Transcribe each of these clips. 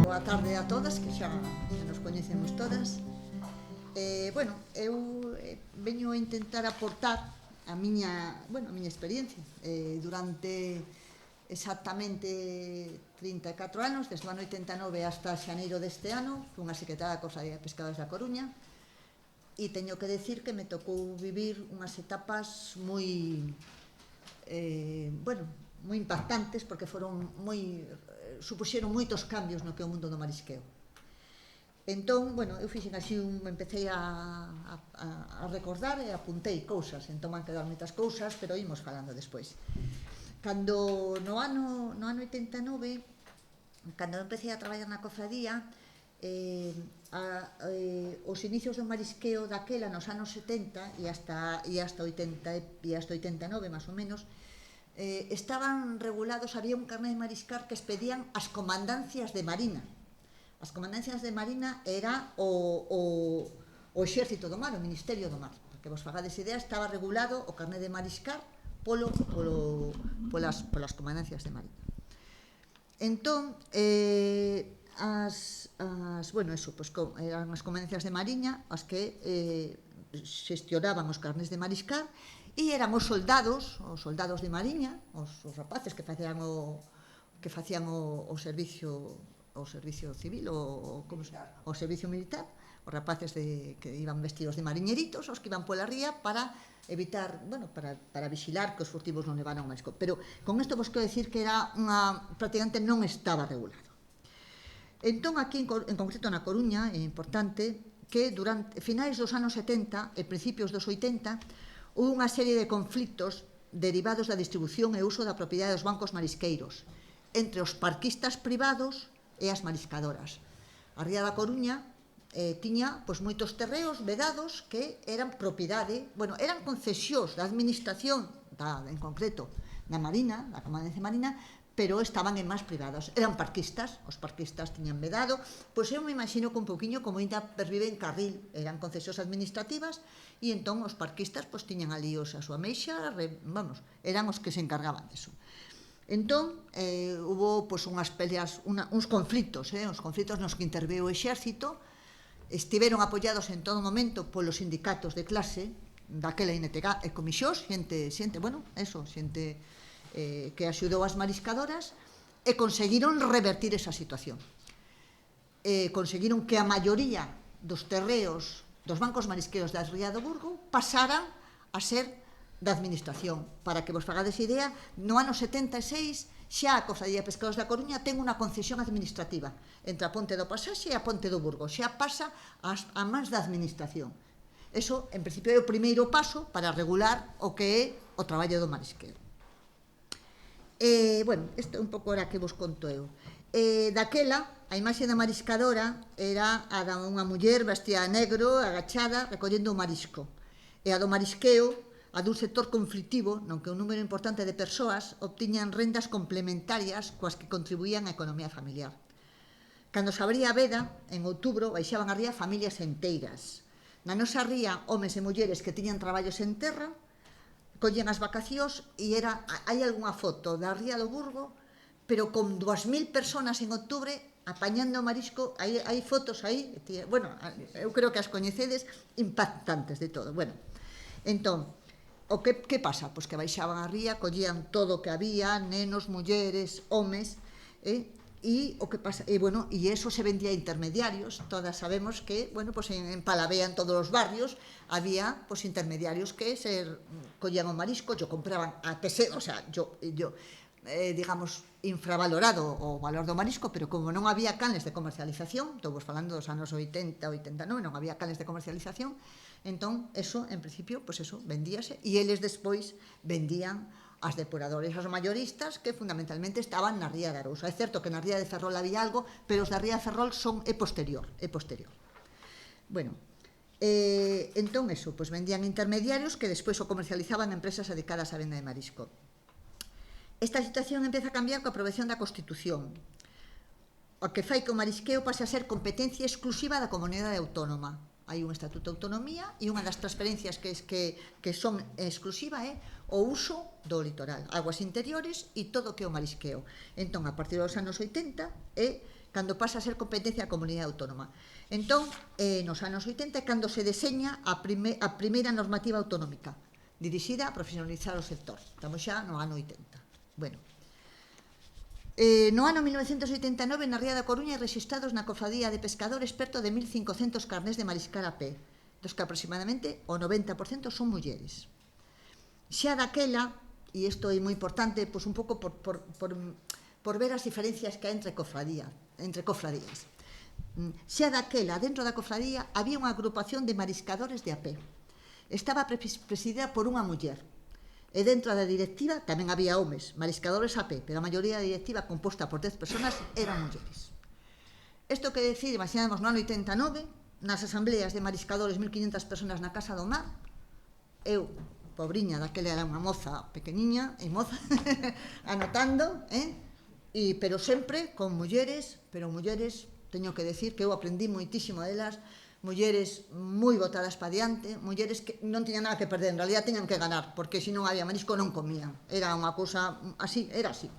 Boa tarde a todas, que xa nos coñecemos todas. Eu veño a intentar aportar a miña experiencia durante exactamente 34 anos, desde o ano 89 hasta xaneiro deste ano. Fui unha secretaria da Cofradía de Pescadores da Coruña e teño que decir que me tocou vivir unhas etapas moi moi impactantes, porque supuxeron moitos cambios no que é o mundo do marisqueo. Entón, eu fixen así, empecé a recordar e apuntei cousas, entón van quedar moitas cousas, pero imos falando despois. Cando no ano 89, cando empecé a traballar na cofradía, os inicios do marisqueo daquela, nos anos 70 e hasta 89, máis ou menos, estaban regulados, había un carné de mariscar que expedían as comandancias de Marina. As comandancias de Marina era o Exército do Mar, o Ministerio do Mar. Para que vos fagades idea, estaba regulado o carné de mariscar polas comandancias de Marina. Entón, eran as comandancias de Mariña as que xestionaban os carnés de mariscar, e eran os soldados de Mariña, os rapaces que facían o servicio civil, o servicio militar, os rapaces que iban vestidos de mariñeritos, os que iban pola ría para evitar, para vixilar que os furtivos non levaran o marisco. Pero con isto vos quero decir que prácticamente non estaba regulado. Entón, aquí en concreto na Coruña, é importante que durante finais dos anos 70 e principios dos 80 houve unha serie de conflitos derivados da distribución e uso da propiedade dos bancos marisqueiros entre os parquistas privados e as mariscadoras. A ría da Coruña tiña moitos terreos vedados que eran propiedade, eran concesións da administración, en concreto da Marina, da Comandancia Marina, pero estaban en mans privadas. Eran parquistas, os parquistas tiñan vedado, eu me imagino que un pouquiño como ainda pervive en Carril, eran concesións administrativas, e entón os parquistas tiñan ali a súa meixa, eran os que se encargaban deso. Entón, hubo unhas peleas, uns conflitos nos que interveio o exército, estiveron apoiados en todo momento polos sindicatos de clase, daquela INTG e comisións, xente que axudou as mariscadoras, e conseguiron revertir esa situación. Conseguiron que a maioría dos terreos dos bancos marisqueros da ría do Burgo pasaran a ser da administración. Para que vos fagades idea, no ano 76 xa a Cofradía de Pescadores da Coruña ten unha concesión administrativa entre a Ponte do Pasaxe e a Ponte do Burgo, xa pasa a mans da administración. Eso, en principio, é o primeiro paso para regular o que é o traballo do marisqueo. Isto é un pouco ahora que vos conto eu. Daquela, a imaxe da mariscadora era a da unha muller vestida de negro, agachada, recollendo o marisco. E a do marisqueo, a dun sector conflictivo, non que un número importante de persoas obtiñan rendas complementarias coas que contribuían á economía familiar. Cando se abría a veda, en outubro, baixaban a ría familias enteiras. Na nosa ría, homes e mulleres que tiñan traballos en terra, collían as vacacións e hai algunha foto da ría do Burgo, pero con 2000 personas en outubro apañando o marisco. Hai fotos aí, eu creo que as coñecedes, impactantes de todo. Entón, que pasa? Pois que baixaban a ría, collían todo o que había, nenos, mulleres, homes, e o que pasa, e eso se vendía a intermediarios. Todas sabemos que, en Palavea, en todos os barrios, había intermediarios que se collían o marisco, compraban a peseta, digamos, infravalorado o valor do marisco, pero como non había canles de comercialización, estou vos falando dos anos 80, 89, non había canles de comercialización, entón, eso, en principio, vendíase, e eles despois vendían as depuradores, as mayoristas, que fundamentalmente estaban na ría de Arousa. É certo que na ría de Ferrol había algo, pero os da ría de Ferrol é posterior. Entón, eso, vendían intermediarios que despois o comercializaban a empresas dedicadas á venda de marisco. Esta situación empeza a cambiar coa aprobación da Constitución, o que fai que o marisqueo pase a ser competencia exclusiva da comunidade autónoma. hai un estatuto de autonomía e unha das transferencias que son exclusiva é o uso do litoral, aguas interiores e todo o que é o marisqueo. Entón, a partir dos anos 80 é cando pasa a ser competencia da comunidade autónoma. Entón, nos anos 80 é cando se deseña a primeira normativa autonómica dirixida a profesionalizar o sector. Estamos xa no ano 80. Bueno, no ano 1989 na Ría da Coruña hai rexistrados na cofradía de pescadores perto de 1.500 carnés de mariscar a pé, dos que aproximadamente o 90% son mulleres. Xa daquela, e isto é moi importante, pois un pouco por ver as diferencias que hai entre cofradías. Xa daquela, dentro da cofradía, había unha agrupación de mariscadores de a pé. Estaba presidida por unha muller. E dentro da directiva tamén había homes, mariscadores a pé, pero a maioría da directiva composta por 10 personas eran mulleres. Isto que decir, imaginamos no ano 89, nas asambleas de mariscadores, 1.500 personas na Casa do Mar, eu, pobriña, daquela era unha moza pequeniña e moza, anotando, pero sempre con mulleres, pero mulleres, teño que decir que eu aprendí moitísimo delas, mulleres moi botadas pa diante, mulleres que non tiñan nada que perder, en realidad teñan que ganar, porque se non había marisco non comían. Era unha cousa así, era así.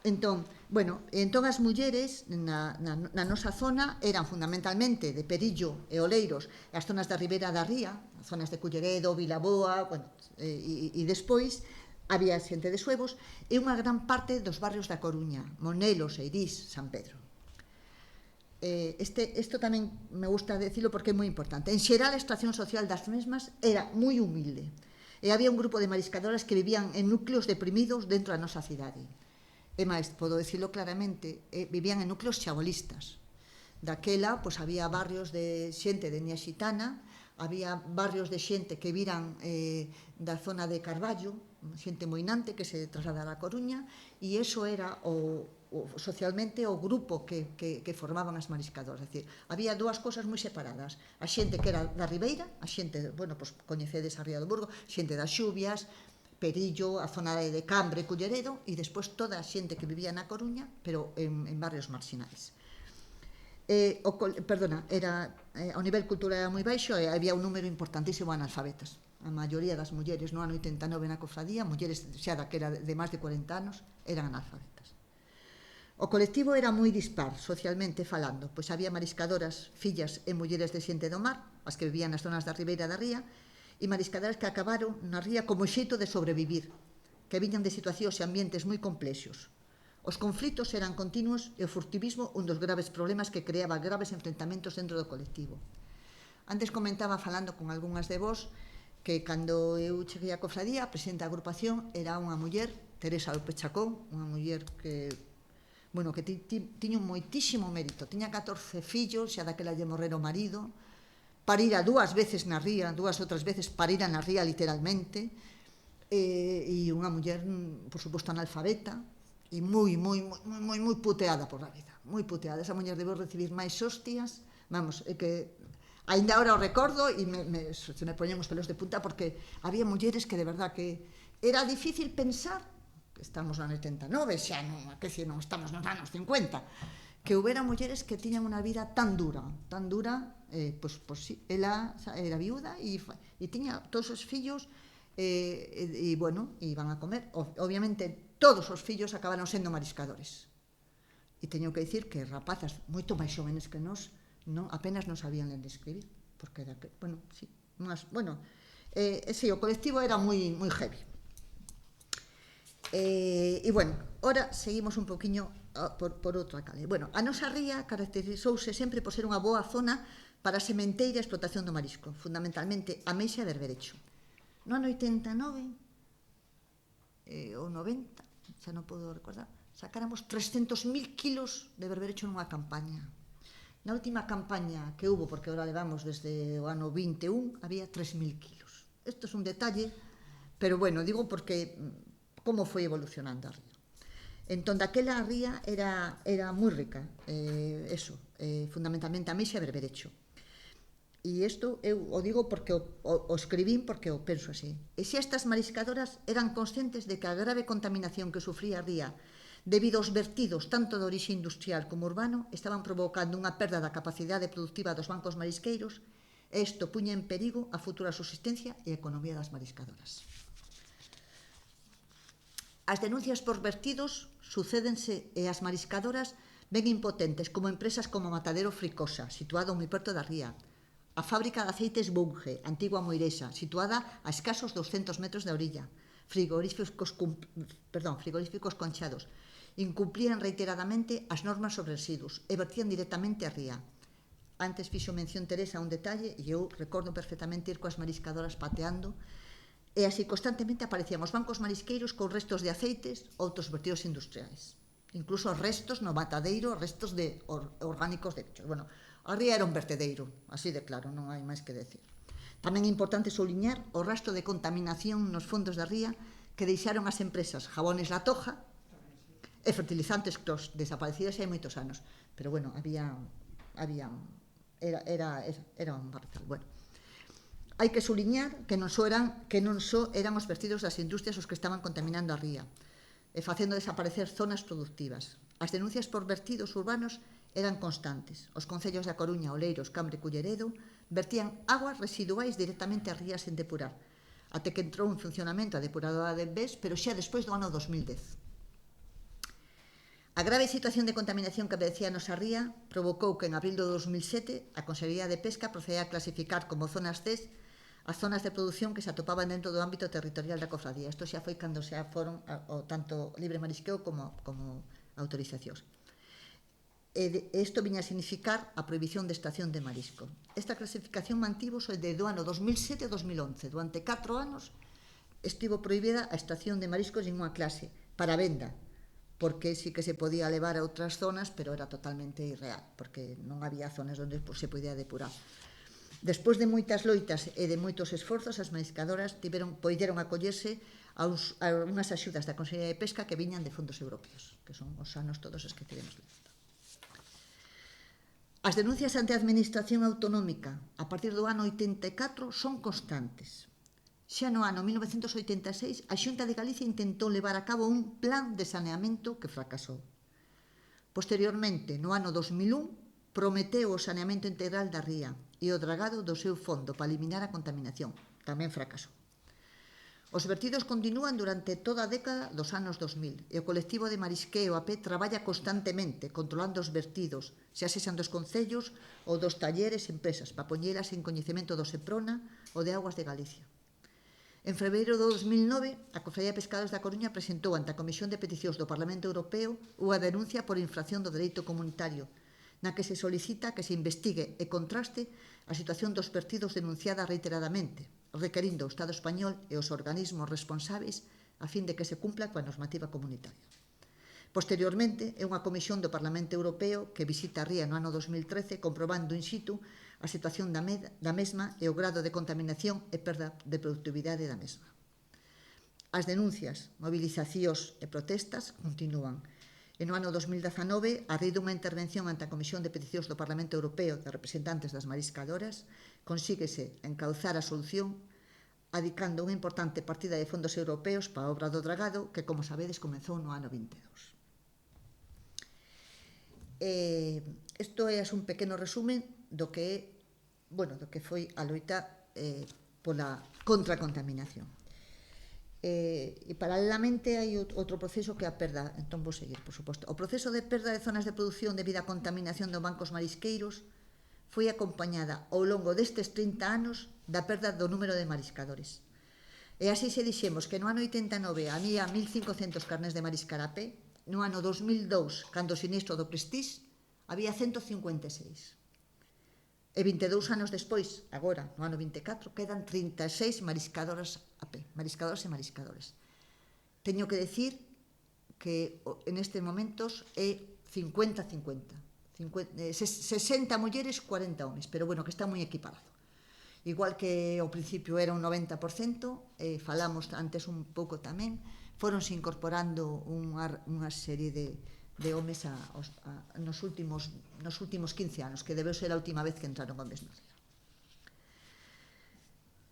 Entón, as mulleres na nosa zona eran fundamentalmente de Perillo e Oleiros, as zonas da Ribeira da Ría, as zonas de Culleredo, Vilaboa, e despois había xente de Suevos, e unha gran parte dos barrios da Coruña, Monelos, Eirís, San Pedro. Isto tamén me gusta decirlo porque é moi importante. En xeral, a situación social das mesmas era moi humilde e había un grupo de mariscadoras que vivían en núcleos deprimidos dentro da nosa cidade. E máis, podo decirlo claramente, vivían en núcleos chabolistas. Daquela, pois había barrios de xente de etnia xitana, había barrios de xente que viran da zona de Carballo, xente moinante que se trasladara a Coruña, e iso era socialmente o grupo que formaban as mariscadoras. É dicir, había dúas cousas moi separadas. A xente que era da Ribeira, a xente, pois coñecedes a Ría do Burgo, xente das Xubias, Perillo, a zona de Cambre, Culleredo, e despois toda a xente que vivía na Coruña, pero en barrios marxinais. Era ao nivel cultural era moi baixo e había un número importantísimo de analfabetas. A maioría das mulleres no ano 89 na cofradía, mulleres xa daquela de máis de 40 anos, eran analfabetas. O colectivo era moi dispar, socialmente falando, pois había mariscadoras, fillas e mulleres de xente do mar, as que vivían nas zonas da Ribeira da Ría, e mariscadoras que acabaron na ría como xeito de sobrevivir, que viñan de situacións e ambientes moi complexos. Os conflitos eran continuos e o furtivismo un dos graves problemas que creaba graves enfrentamentos dentro do colectivo. Antes comentaba, falando con algunhas de vós, que cando eu cheguei á cofradía, a presidenta da agrupación era unha muller, Teresa López Chacón, unha muller que tiña un moitísimo mérito. Tiña 14 fillos, xa daquela lle morrera o marido, parira 2 veces na ría, 2 outras veces parira na ría literalmente, e unha muller, por suposto, analfabeta, e moi puteada por a vida, moi puteada. Esa muller debeu recibir máis hostias, que ainda ahora o recordo e se me poñen os pelos de punta, porque había mulleres que de verdad que era difícil pensar, estamos no ano 89, xa non estamos nos anos 50, que houbera mulleres que tiñan unha vida tan dura, pois sí, ela era viuda e tiña todos os fillos e iban a comer. Obviamente, todos os fillos acabaron sendo mariscadores. E teño que dicir que rapazas moito máis xóvenes que nós apenas non sabían ler e escribir, porque era que, o colectivo era moi heavy. Ora seguimos un poquinho por outra calle. A nosa ría caracterizouse sempre por ser unha boa zona para a sementeira e explotación do marisco, fundamentalmente ameixa e berberecho. No ano 89 ou 90, xa non podo recordar, sacáramos 300.000 kilos de berberecho nunha campaña. Na última campaña que hubo, porque ahora levamos desde o ano 21, había 3.000 kilos. Isto é un detalle, pero digo porque como foi evolucionando a ría. Entón, daquela a ría era moi rica, fundamentalmente ameixa e berberecho. E isto eu o digo porque o escribín, porque o penso así. E se estas mariscadoras eran conscientes de que a grave contaminación que sufría a ría debido aos vertidos tanto de orixe industrial como urbano, estaban provocando unha perda da capacidade productiva dos bancos marisqueiros e isto puña en perigo a futura subsistencia e a economía das mariscadoras. As denuncias por vertidos sucédense e as mariscadoras ven impotentes como empresas como Matadero Fricosa, situado moi perto da ría, a fábrica de aceites Bunge, antigua Moiresa, situada a escasos 200 metros da orilla, frigoríficos conchados, incumplían reiteradamente as normas sobre residuos e vertían directamente a ría. Antes fixo mención Teresa un detalle e eu recordo perfectamente ir coas mariscadoras pateando e así constantemente aparecían os bancos marisqueiros con restos de aceites ou outros vertidos industriais. Incluso restos no matadeiro, restos de orgánicos de bichos. Bueno, a ría era un vertedeiro, así de claro, non hai máis que decir. Tamén é importante soliñar o rastro de contaminación nos fondos da ría que deixaron as empresas Jabones La Toja e Fertilizantes Clos, desaparecidas hai moitos anos. Pero bueno, era un barrizal. Bueno, hai que soliñar que non só eran os vertidos das industrias os que estaban contaminando a ría e facendo desaparecer zonas productivas. As denuncias por vertidos urbanos eran constantes. Os concellos da Coruña, Oleiros, Cambre e Culleredo vertían aguas residuais directamente a rías sen depurar, até que entrou en funcionamento a depuradora de Bes, pero xa despois do ano 2010. A grave situación de contaminación que padecía a nosa ría provocou que en abril do 2007 a Consellería de Pesca procedera a clasificar como zonas CES as zonas de produción que se atopaban dentro do ámbito territorial da cofradía. Isto xa foi cando xa foron tanto libre marisqueo como autorizacións. Isto viña a significar a prohibición de extracción de marisco. Esta clasificación mantivose do ano 2007 a 2011. Durante 4 anos estivo prohibida a extracción de mariscos en unha clase para venda, porque sí que se podía levar a outras zonas, pero era totalmente irreal, porque non había zonas onde se podía depurar. Despois de moitas loitas e de moitos esforzos, as mariscadoras poideron acollerse a unhas axudas da Consellería de Pesca que viñan de fondos europeos, que son os anos todos os que tivemos levando. As denuncias ante a Administración Autonómica a partir do ano 84 son constantes. Xa no ano 1986, a Xunta de Galicia intentou levar a cabo un plan de saneamento que fracasou. Posteriormente, no ano 2001, prometeu o saneamento integral da ría e o dragado do seu fondo para eliminar a contaminación. Tamén fracasou. Os vertidos continúan durante toda a década dos anos 2000 e o colectivo de marisqueo AP traballa constantemente controlando os vertidos, xa sexan dos concellos ou dos talleres e empresas, para poñelas en coñecemento do Seprona ou de Augas de Galicia. En febreiro de 2009, a Cofradía de Pescadores da Coruña presentou ante a Comisión de Peticións do Parlamento Europeo unha denuncia por infracción do dereito comunitario, na que se solicita que se investigue e contraste a situación dos vertidos denunciada reiteradamente, requerindo o Estado español e os organismos responsáveis a fin de que se cumpla coa normativa comunitaria. Posteriormente, é unha comisión do Parlamento Europeo que visita a ría no ano 2013 comprobando in situ a situación da mesma e o grado de contaminación e perda de productividade da mesma. As denuncias, movilizacións e protestas continúan. E no ano 2019, a raíz dunha intervención ante a Comisión de Peticións do Parlamento Europeo de representantes das mariscadoras, consíguese encauzar a solución adicando unha importante partida de fondos europeos para a obra do dragado que, como sabedes, comezou no ano 22. Isto é un pequeno resumen do que foi a loita pola contracontaminación. E paralelamente hai outro proceso que é a perda, entón vou seguir, por suposto. O proceso de perda de zonas de produción debido á contaminación dos bancos marisqueiros foi acompañada ao longo destes 30 anos da perda do número de mariscadores. E así se dixemos que no ano 89 había 1.500 carnes de mariscarapé, no ano 2002, cando o sinistro do Prestige, había 156. E 22 anos despois, agora, no ano 24, quedan 36 mariscadoras AP, mariscadores e mariscadores. Teño que decir que en estes momentos é 50-50. 60 mulleres, 40 homes, pero bueno, que está moi equiparado. Igual que ao principio era un 90%, falamos antes un pouco tamén, foronse incorporando unha serie de homes nos últimos 15 anos, que debeu ser a última vez que entraron homes na ría.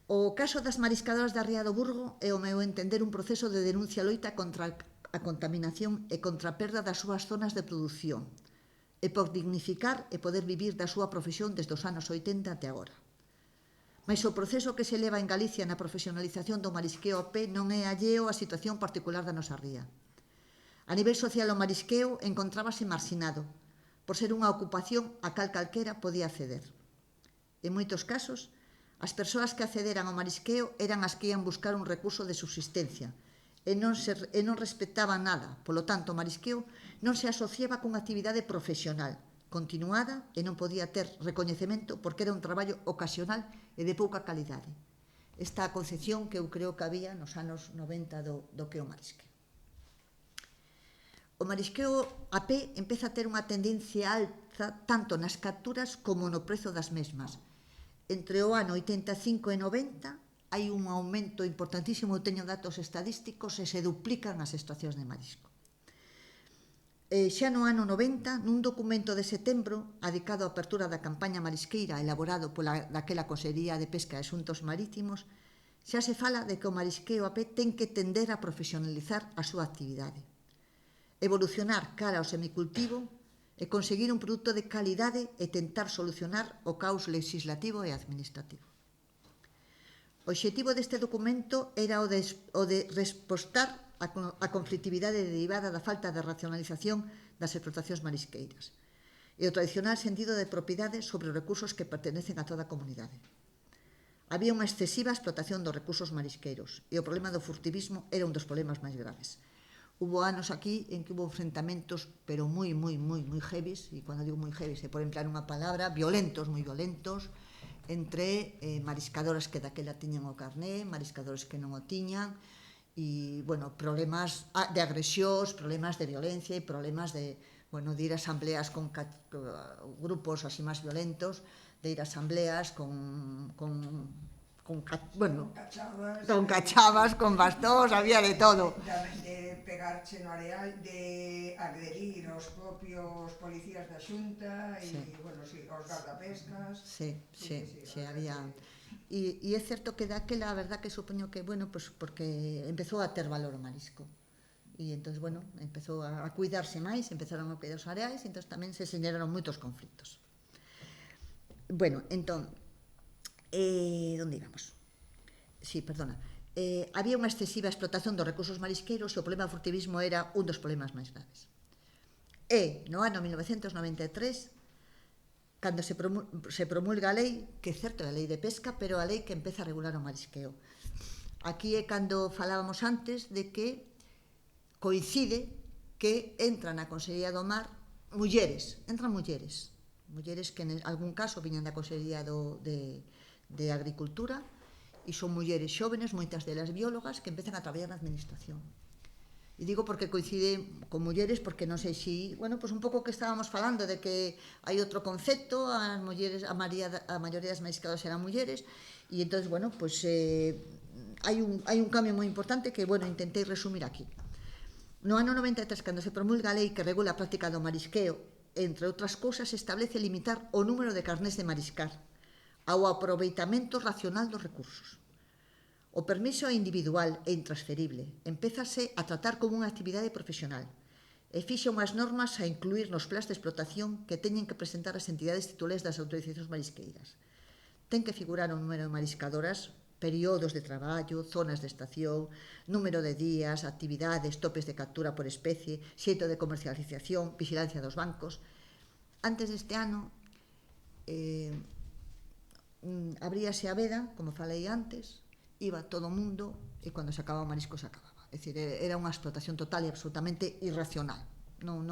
O caso das mariscadoras da Ría do Burgo é, ao meu entender, un proceso de denuncia loita contra a contaminación e contra a perda das súas zonas de produción, e por dignificar e poder vivir da súa profesión desde os anos 80 até agora. Mais o proceso que se leva en Galicia na profesionalización do marisqueo a pé non é alleo á situación particular da nosa ría. A nivel social o marisqueo encontrábase marxinado, por ser unha ocupación a cal calquera podía acceder. En moitos casos, as persoas que accederan ao marisqueo eran as que ian buscar un recurso de subsistencia e non respectaban nada. Polo tanto, o marisqueo non se asociaba cunha actividade profesional, continuada e non podía ter recoñecemento porque era un traballo ocasional e de pouca calidade. Esta concepción que eu creo que había nos anos 90 do que é o marisqueo. O marisqueo a pé empeza a ter unha tendencia alta tanto nas capturas como no prezo das mesmas. Entre o ano 85 e 90 hai un aumento importantísimo, eu teño datos estadísticos e se duplican as estacións de marisco. Xa no ano 90, nun documento de setembro adicado á apertura da campaña marisqueira elaborado daquela Consellería de Pesca e Asuntos Marítimos, xa se fala de que o marisqueo a pé ten que tender a profesionalizar a súa actividade, evolucionar cara ao semicultivo e conseguir un produto de calidade e tentar solucionar o caos legislativo e administrativo. O obxectivo deste documento era o de respostar a conflictividade derivada da falta de racionalización das explotacións marisqueiras e o tradicional sentido de propiedade sobre os recursos que pertenecen a toda a comunidade. Había unha excesiva explotación dos recursos marisqueiros e o problema do furtivismo era un dos problemas máis graves. Hubo anos aquí en que hubo enfrentamentos, pero moi heavies, e cando digo moi heavies, se pode emplear unha palabra, violentos, moi violentos, entre mariscadoras que daquela tiñan o carné, mariscadores que non o tiñan, e, bueno, problemas de agresións, problemas de violencia e problemas de, bueno, de ir a asambleas con grupos así máis violentos, de ir a asambleas con cachavas, con bastóns, había de todo. De pegarche no areal, de agredir aos propios policías da Xunta e, bueno, si, aos guardapescas. Sí, había... E é certo que daquela, a verdad que supoño que, bueno, pues porque empezou a ter valor o marisco. E entón, bueno, empezou a cuidarse máis, empezaron a cuidar os areais, e entón tamén se xeneraron moitos conflitos. Bueno, entón, onde íbamos? Sí, perdona. Había unha excesiva explotación dos recursos marisqueiros e o problema do furtivismo era un dos problemas máis graves. E no ano 1993, cando se promulga a lei, que é certo, é a lei de pesca, pero a lei que empeza a regular o marisqueo. Aquí é cando falábamos antes de que coincide que entran na Consellería do Mar entran mulleres que en algún caso viñan da Consellería de Agricultura, e son mulleres xóvenes, moitas delas biólogas, que empezan a traballar na administración. E digo porque coincide con mulleres, porque non sei se, bueno, pues un pouco que estábamos falando de que hai outro concepto, as mulleres, a maioría das mariscadoras eran mulleres, e entón, bueno, pues hai un cambio moi importante que, bueno, intentei resumir aquí. No ano 93, cando se promulga a lei que regula a práctica do marisqueo, entre outras cousas, establece limitar o número de carnés de mariscar ao aproveitamento racional dos recursos. O permiso é individual e intransferible, empézase a tratar como unha actividade profesional e fixa unhas normas a incluir nos plans de explotación que teñen que presentar as entidades titulares das autorizacións marisqueiras. Ten que figurar o número de mariscadoras, períodos de traballo, zonas de estación, número de días, actividades, topes de captura por especie, xeito de comercialización, vigilancia dos bancos. Antes deste ano, abríase a veda, como falei antes, iba todo o mundo e cando se acababa o marisco se acababa. É dicir, era unha explotación total e absolutamente irracional. Non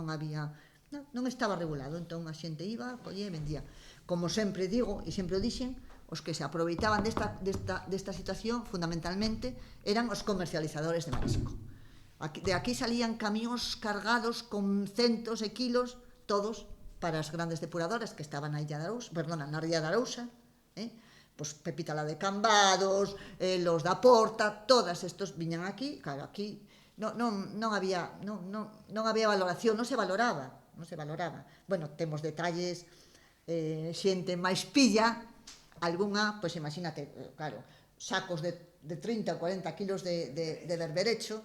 estaba regulado, entón a xente iba, collía e vendía. Como sempre digo, e sempre o dixen, os que se aproveitaban desta situación, fundamentalmente, eran os comercializadores de marisco. De aquí salían camións cargados con centos e kilos, todos para as grandes depuradoras que estaban na ría de Arousa, pues Pepita la de Cambados, los da Porta, todas estos viñan aquí, claro, aquí non había valoración, non se valoraba. Bueno, temos detalles, xente máis pilla, algunha, pois imagínate, claro, sacos de 30 ou 40 kilos de berberecho,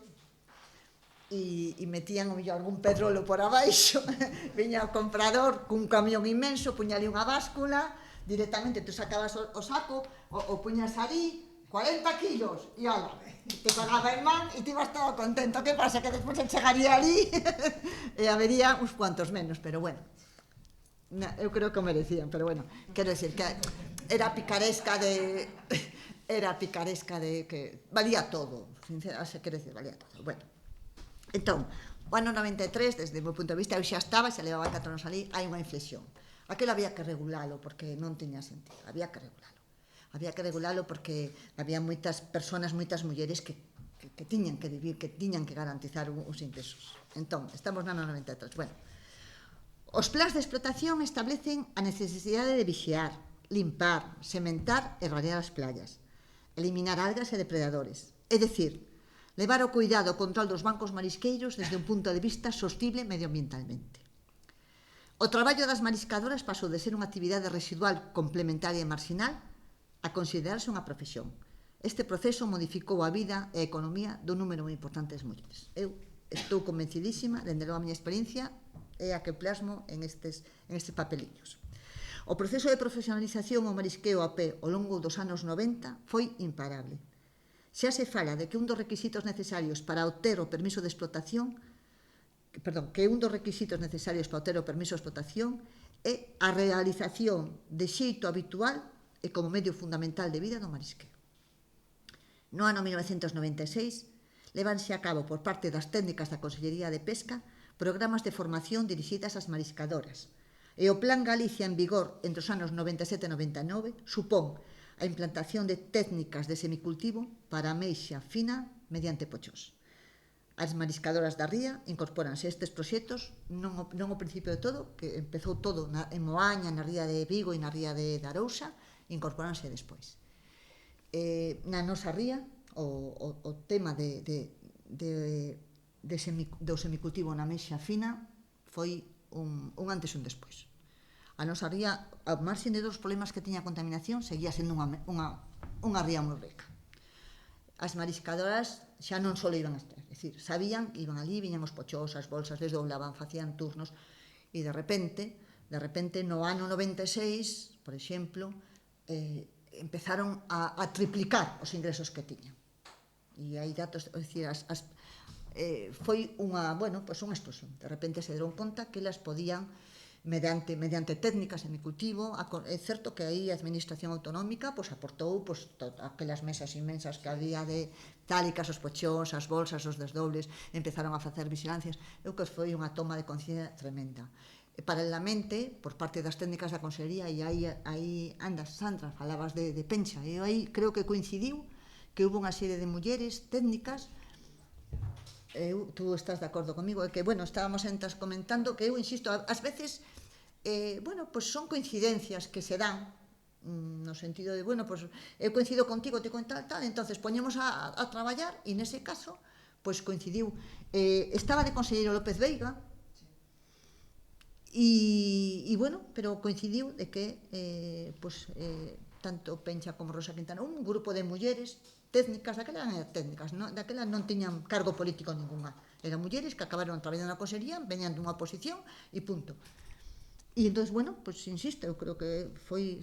e metían o mellor algún pedrolo por abaixo, viña o comprador cun camión inmenso, puña ali unha báscula, directamente tú sacabas o saco, o puñas ali, 40 kilos, e ala, te pagaba en man e te ibas todo contento. Que pasa? Que despois se chegaría ali e habería uns cuantos menos, pero bueno, eu creo que o merecían, pero bueno, quero decir que era picaresca de que valía todo, sinceramente, quero decir, valía todo. Bueno, entón, o ano 93, desde o meu punto de vista, eu xa estaba, xa levaba 4 anos ali, hai unha inflexión. Aquilo había que regulalo, porque non tiña sentido, había que regulalo porque había moitas persoas, moitas mulleres que tiñan que vivir, que tiñan que garantizar os ingresos. Entón, estamos no ano 93. Bueno, os plans de explotación establecen a necesidade de vixiar, limpar, sementar e ralear as playas, eliminar algas e depredadores, é dicir, levar o cuidado o control dos bancos marisqueiros desde un punto de vista sostible medioambientalmente. O traballo das mariscadoras pasou de ser unha actividade residual complementaria e marginal a considerarse unha profesión. Este proceso modificou a vida e a economía dun número moi importante de mulleres. Eu estou convencidísima, dende logo a miña experiencia, é a que plasmo en estes papeliños. O proceso de profesionalización ao marisqueo a pé ao longo dos anos 90 foi imparable. Xa se fala de que un dos requisitos necesarios para obter o permiso de explotación é a realización de xeito habitual e como medio fundamental de vida do marisqueo. No ano 1996, levanse a cabo por parte das técnicas da Consellería de Pesca programas de formación dirixidas ás mariscadoras, e o Plan Galicia en vigor entre os anos 97 e 99 supón a implantación de técnicas de semicultivo para a meixa fina mediante pochós. As mariscadoras da ría incorporanse a estes proxectos non ao principio de todo, que empezou todo en Moaña, na ría de Vigo e na ría de Arousa, incorporanse despois. Na nosa ría, o tema do semicultivo na meixa fina foi un antes e un despois. A nosa ría, ao marxen de dos problemas que tiña a contaminación, seguía sendo unha ría moi rica. As mariscadoras xa non só iban a estar, é dicir, sabían, iban ali, viñan os pochós, as bolsas, desdoblaban, facían turnos, e de repente, no ano 96, por exemplo, empezaron a triplicar os ingresos que tiñan. E hai datos, é dicir, foi unha explosión. De repente se deron conta que elas podían, mediante técnicas de semicultivo, é certo que aí a Administración Autonómica aportou aquelas mesas inmensas que había de tálicas, os pochóns, as bolsas, os desdobles, empezaron a facer vigilancias, que foi unha toma de conciencia tremenda. Paralelamente, por parte das técnicas da Consellería, e aí andas, Sandra, falabas de Pencha, e aí creo que coincidiu que hubo unha serie de mulleres técnicas, tú estás de acordo comigo, que, estábamos entas comentando que eu insisto, ás veces, son coincidencias que se dan, no sentido de, eu coincido contigo, te conto tal, entonces poñemos a traballar, e nese caso, coincidiu. Estaba de conselleiro López Veiga, pero coincidiu de que tanto Pencha como Rosa Quintana, un grupo de mulleres técnicas, daquelas non tiñan cargo político ninguna, eran mulleres que acabaron traballando na consellería, veñan dunha oposición e punto. E entón, insisto, eu creo que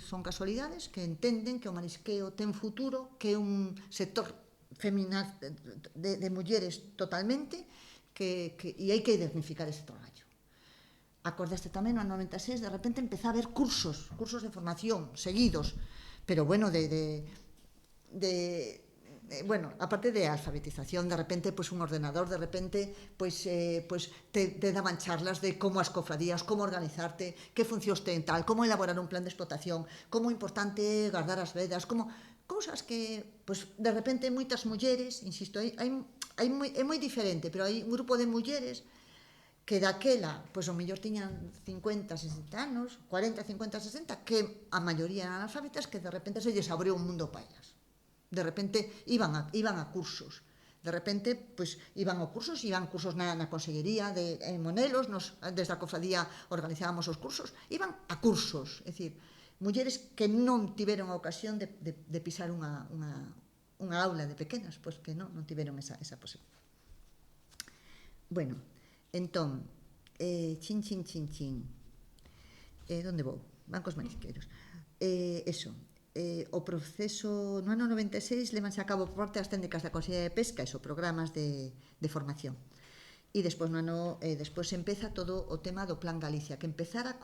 son casualidades que entenden que o marisqueo ten futuro, que é un sector feminal de mulleres totalmente, e hai que dignificar ese traballo. Acordaste tamén, no 96, de repente empezou a haber cursos de formación seguidos, pero aparte de alfabetización, de repente, un ordenador, de repente, te daban charlas de como as cofradías, como organizarte, que funcións ten tal, como elaborar un plan de explotación, como é importante guardar as vedas, como cousas que, de repente, moitas mulleres, insisto, é moi diferente, pero hai un grupo de mulleres que daquela, o mellor tiñan 50, 60 anos, 40, 50, 60, que a maioría eran analfabetas, que de repente se lles abriu un mundo para elas. De repente iban a cursos, de repente iban a cursos na consellería en Monelos, desde a cofradía organizábamos os cursos, iban a cursos, é dicir, mulleres que non tiveron a ocasión de pisar unha aula de pequenas, que non tiveron esa posibilidad. Bueno, entón, chin, onde vou? Bancos marisqueiros. Eso, o proceso no ano 96 levanse a cabo por parte das técnicas da Consellería de Pesca, eso, programas de formación. E despois despois empeza todo o tema do Plan Galicia, que empezara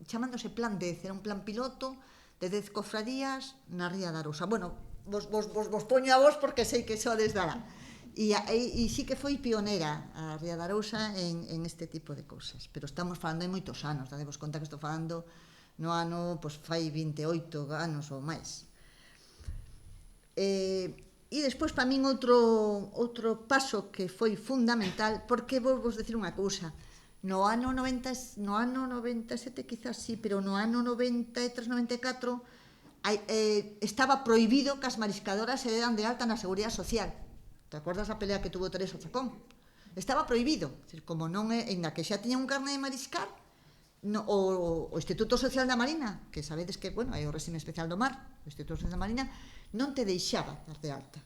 chamándose Plan 10, era un plan piloto de 10 cofradías na Ría da Arousa. Bueno, vos poño a vos porque sei que sodes dará. E sí que foi pionera a Ría da Arousa en este tipo de cousas, pero estamos falando de moitos anos, dadevos conta que estou falando no ano, pois fai 28 anos ou máis. E despois, para min, outro paso que foi fundamental, porque vos decir unha cousa, no ano 97 quizás sí, pero no ano 93-94 estaba prohibido que as mariscadoras se deran de alta na Seguridade Social. Te acordas a pelea que tuvo Teresa Chacón? Estaba prohibido, como non é, ainda que xa tiña un carné de mariscar, o Instituto Social da Marina, que sabedes que, bueno, é o réxime especial do mar, o Instituto Social da Marina, non te deixaba dar de alta.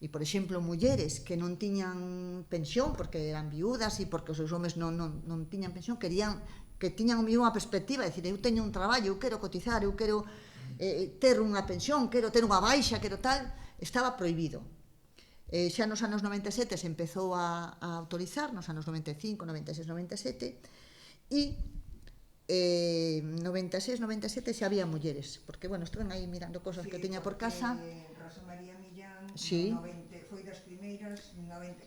E, por exemplo, mulleres que non tiñan pensión porque eran viúdas e porque os seus homes non tiñan pensión, querían que tiñan unha perspectiva, é dicir, eu teño un traballo, eu quero cotizar, eu quero ter unha pensión, quero ter unha baixa, quero tal, estaba prohibido. Xa nos anos 97 se empezou a autorizar, nos anos 95, 96, 97, e 96-97 xa había mulleres, porque, bueno, estuven aí mirando cosas que tiña por casa. Rosa María Millán, sí. Foi das primeiras,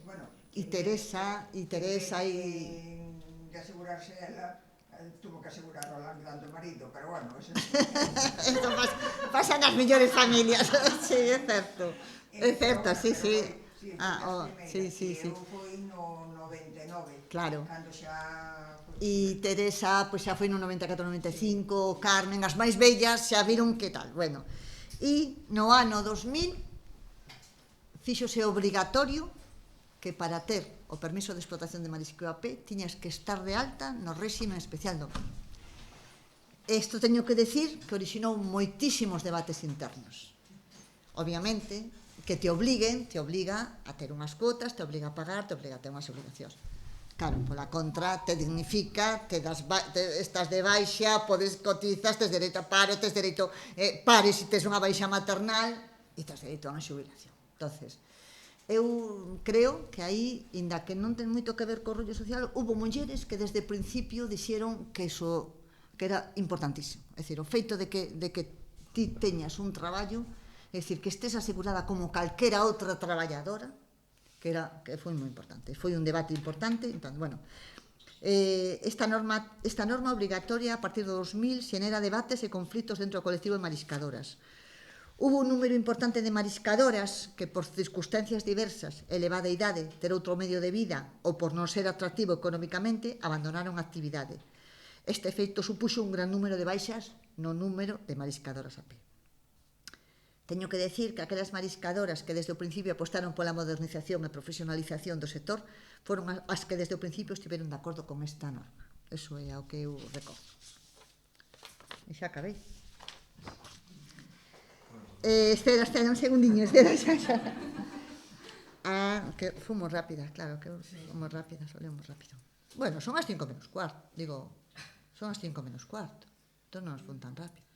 bueno... E Teresa, de asegurarse ela, tuvo que asegurar o dando marido, pero bueno, eso... Esto pasa nas millores familias, sí, é certo. É certo, sí. Sí. Eu foi no 99, claro. Cando xa... E Teresa, pois xa foi no 94-95, Carmen, as máis bellas xa viron que tal, bueno. E no ano 2000 fíxose obrigatorio que para ter o permiso de explotación de marisqueo a pé tiñas que estar de alta no réxime especial do mar. Isto teño que decir que orixinou moitísimos debates internos. Obviamente, que te obliga a ter unhas cuotas, te obliga a pagar, te obliga a ter unhas obligacións. Claro, pola contra, te dignifica, estás de baixa, cotizas, tes dereito a paro, tes dereito pares se tes unha baixa maternal e tes dereito a unha xubilación. Entonces, eu creo que aí, inda que non ten moito que ver co rollo social, hubo mulleres que desde o principio dixeron que iso que era importantísimo. É dicir, o feito de que ti teñas un traballo, é dicir, que estés asegurada como calquera outra traballadora, que foi moi importante. Foi un debate importante. Entón, bueno, esta norma obligatoria a partir do 2000 xenera debates e conflitos dentro do colectivo de mariscadoras. Hubo un número importante de mariscadoras que por circunstancias diversas, elevada idade, ter outro medio de vida ou por non ser atractivo económicamente, abandonaron a actividade. Este efeito supuxo un gran número de baixas no número de mariscadoras a pé. Teño que decir que aquelas mariscadoras que desde o principio apostaron pola modernización e profesionalización do sector foron as que desde o principio estiveron de acordo con esta norma. Eso é o que eu recordo. E xa acabei. Espera, un segundiño, espera, xa. Que fomos rápidas, claro, que fomos rápidas, olemos rápido. Bueno, son as 5 menos cuarto, digo, son as 5 menos cuarto. Entón non nos fun tan rápido.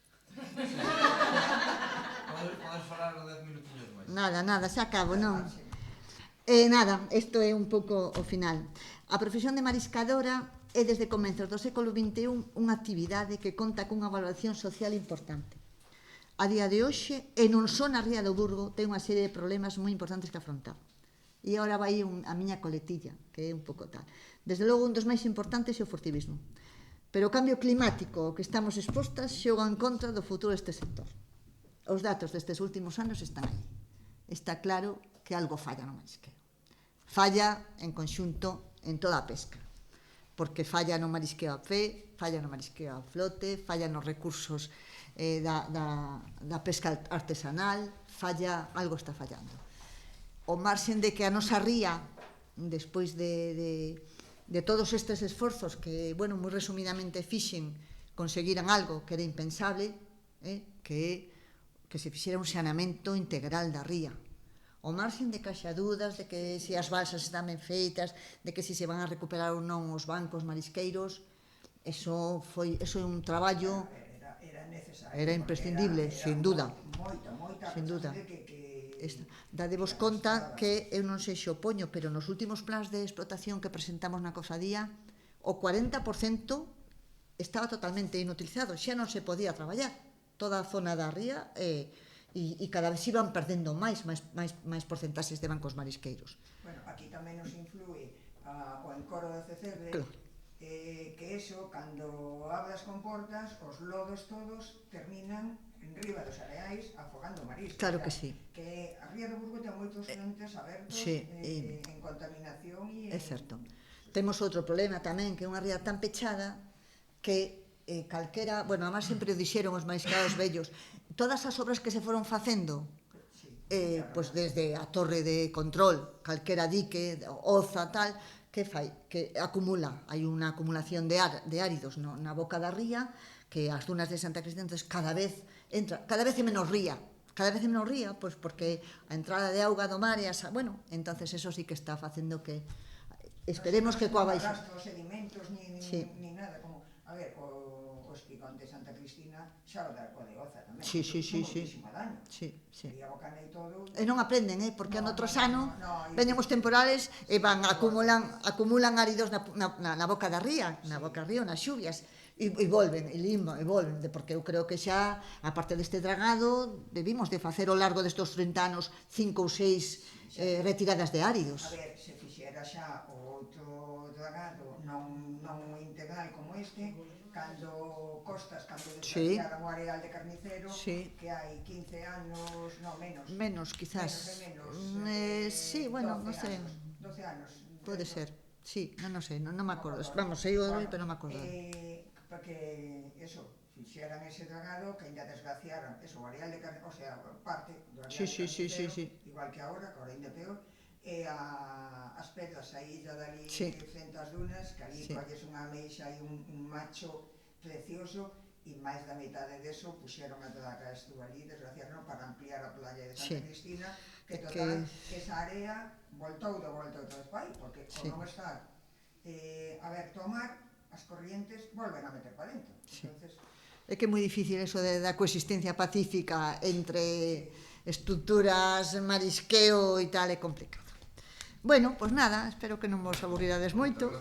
Podes falar 10 minutinhos máis. Nada, xa acabo, non? Nada, isto é un pouco o final. A profesión de mariscadora é desde comenzos do século XXI unha actividade que conta cunha valoración social importante. A día de hoxe, e non só na Ría do Burgo, ten unha serie de problemas moi importantes que afrontar. E agora vai a miña coletilla, que é un pouco tal. Desde logo, un dos máis importantes é o furtivismo. Pero o cambio climático ao que estamos expostas xoga en contra do futuro deste sector. Os datos destes últimos anos están aí. Está claro que algo falla no marisqueo. Falla en conxunto en toda a pesca. Porque falla no marisqueo a pé, falla no marisqueo a flote, falla nos recursos da pesca artesanal, algo está fallando. O marxen de que a nosa ría, despois de todos estes esforzos que, bueno, moi resumidamente fixen, conseguiran algo que era impensable, que se fixera un saneamento integral da ría. o marxen de caixa dúdas de que se as balsas están ben feitas, de que se van a recuperar ou non os bancos marisqueiros, eso é un traballo, Era necesario. era imprescindible, sin duda. Moita Sin duda. que Dadevos conta que eu non sei se opoño, pero nos últimos plans de explotación que presentamos na cofradía, o 40% estaba totalmente inutilizado, xa non se podía traballar. Toda a zona da ría e cada vez iban perdendo máis porcentaxes de bancos marisqueiros. Bueno, aquí tamén nos influe o encoro do CCB, Claro. Que eso, cando abras comportas, os lodos todos terminan en riba dos areais afogando marisco. Claro que sí. Que a ría do Burgo ten moitos frentes abertos Sí, en contaminación e... É certo. Temos outro problema tamén, que é unha ría tan pechada que calquera, bueno, además sempre o dixeron os mariscados vellos, todas as obras que se foron facendo, pois desde a torre de control, calquera dique, oza, tal, que fai? Que acumula, hai unha acumulación de áridos na boca da ría, que as dunas de Santa Cristina, entonces cada vez é menos ría, pois porque a entrada de auga do mar e bueno, entonces eso sí que está facendo que esperemos que coa baixa. Non arrastra os sedimentos ni nada, como, a ver, o espigón de Santa Cristina xa o da de Oza tamén. Sí. Moitísimo daño. Sí. E a Bocana e todo... E non aprenden, porque ano tras ano no, veñen os temporales e acumulan áridos na boca da ría, nas xuvias, e volven, porque eu creo que xa, aparte deste dragado, debimos de facer ao largo destes 30 anos 5 ou 6 retiradas de áridos. A ver, se fixera xa o outro dragado non integral como este, cando desgraciaran o areal de Carnicero, que hai 15 anos, non, menos, quizás. Sí, bueno, non sei. 12 anos. Pode ser, sí, non sei, non me acordo. Vamos, sei o doi, pero non me acordo. Porque, eso, fixeran ese dragado, que ainda desgraciaran, eso, o areal de Carnicero, o sea, parte do areal de Carnicero, igual que agora ainda peor, e as pedras aí da dali frente ás dunas, que ali colles unha ameixa e un macho precioso, e máis da metade deso puxeron a toda a estualí, desgraciaron para ampliar a playa de Santa Cristina, que total, que esa área voltou outra vez para aí, porque como non está aberto ao mar, as corrientes volven a meter para dentro. É que é moi difícil eso da coexistencia pacífica entre estructuras, marisqueo e tal, é complicado. Bueno, pois nada, espero que non vos aburrirades moito.